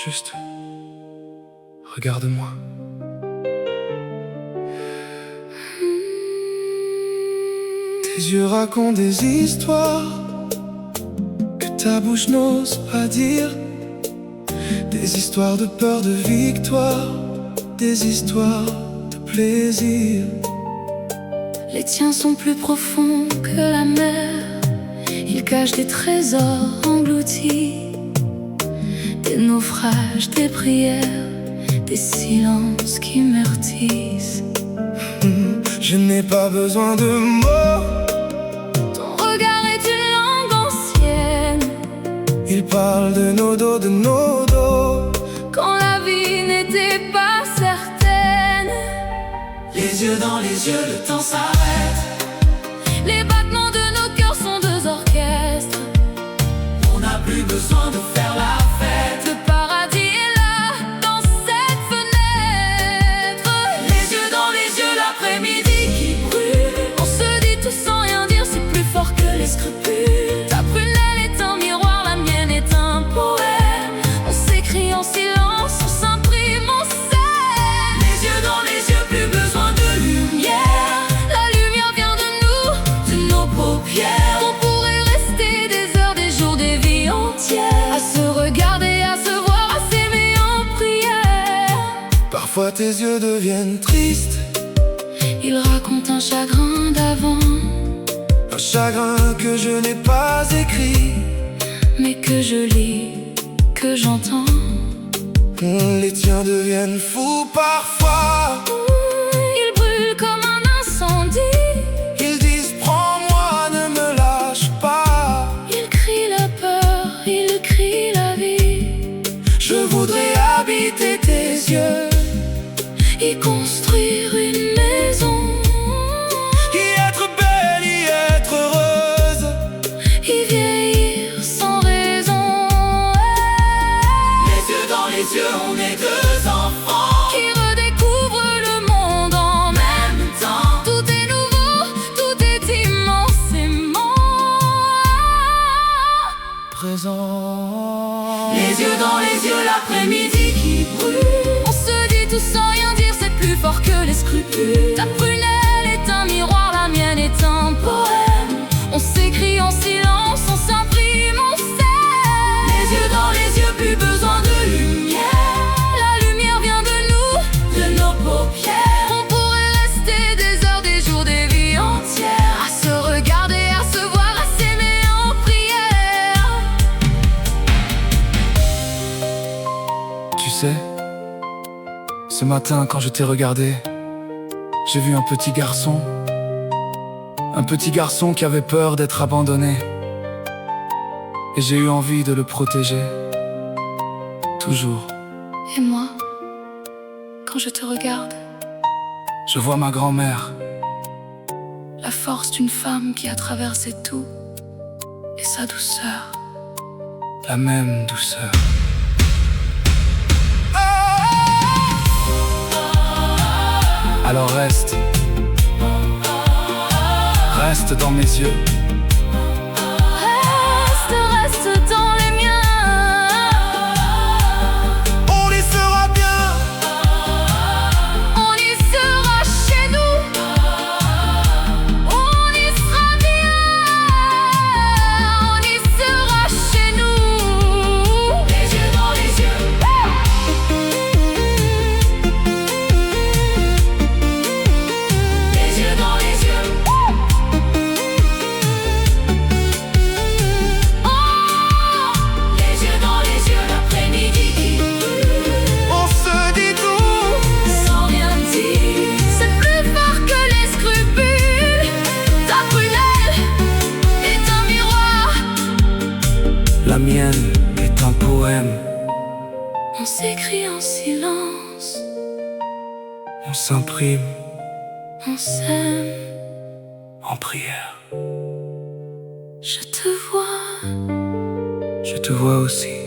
Juste, regarde-moi. Tes yeux racontent des histoires que ta bouche n'ose pas dire. Des histoires de peur, de victoire, des histoires de plaisir. Les tiens sont plus profonds que la mer. Ils cachent des trésors engloutis, des naufrages, des prières, des silences qui meurtrissent. Je n'ai pas besoin de mots. Ton regard est une langue ancienne. Il parle de nos dos, de nos dos. Quand la vie n'était pas certaine. Les yeux dans les yeux, le temps s'arrête. Les battements de nos cœurs sont deux orchestres. On n'a plus besoin de faire la fête. Le paradis est là, dans cette fenêtre. Les yeux dans les yeux, l'après-midi qui brûle. On se dit tout sans rien dire, c'est plus fort que les scrupules. Ta prunelle est un miroir, la mienne est un poème. On s'écrit en silence, on s'imprime, on s'aime. Les yeux dans les yeux, plus besoin de lumière. La lumière vient de nous, De nos paupières. on pourrait rester des heures, des jours, des vies entières. À se regarder, à se voir, à s'aimer en prière. Parfois tes yeux deviennent tristes, Il raconte un chagrin d'avant, un chagrin que je n'ai pas écrit. mais que je lis, que j'entends. Les tiens deviennent fous parfois. Il brûle comme un incendie. Ils disent prends-moi, ne me lâche pas. Il crie la peur, il crie la vie. Je voudrais habiter tes yeux, Y construire une maison, y être belle, y être heureuse. y vieillir sans raison. Les yeux dans les yeux, on est deux enfants. Qui redécouvre le monde en même temps. Tout est nouveau, tout est immensément Présent. Les yeux dans les yeux, l'après-midi qui brûle. On se dit tout sans rien dire, c'est plus fort que les scrupules. Ta prunelle est un miroir, la mienne est un poème. On s'écrit en silence, on s'imprime, on s'aime. Les yeux dans les yeux, plus besoin de lumière. La lumière vient de nous, De nos paupières. on pourrait rester des heures, des jours, des vies entières. À se regarder, à se voir, à s'aimer en prière. Tu sais, ce matin quand je t'ai regardé, j'ai vu un petit garçon qui avait peur d'être abandonné. Et j'ai eu envie de le protéger, toujours. Et moi, quand je te regarde, Je vois ma grand-mère, la force d'une femme qui a traversé tout et sa douceur. la même douceur. Alors reste dans mes yeux. Reste, reste dans les miens. On y sera bien. On y sera chez nous. On y sera bien. On y sera chez nous. Les yeux dans les yeux. Les yeux dans les yeux. Les yeux dans les yeux, l'après-midi qui brûle. On se dit tout. Sans rien dire. C'est plus fort que les scrupules. Ta prunelle est un miroir. La mienne est un poème. On s'écrit en silence. On s'imprime On s'aime. en prière. Je te vois. Je te vois aussi.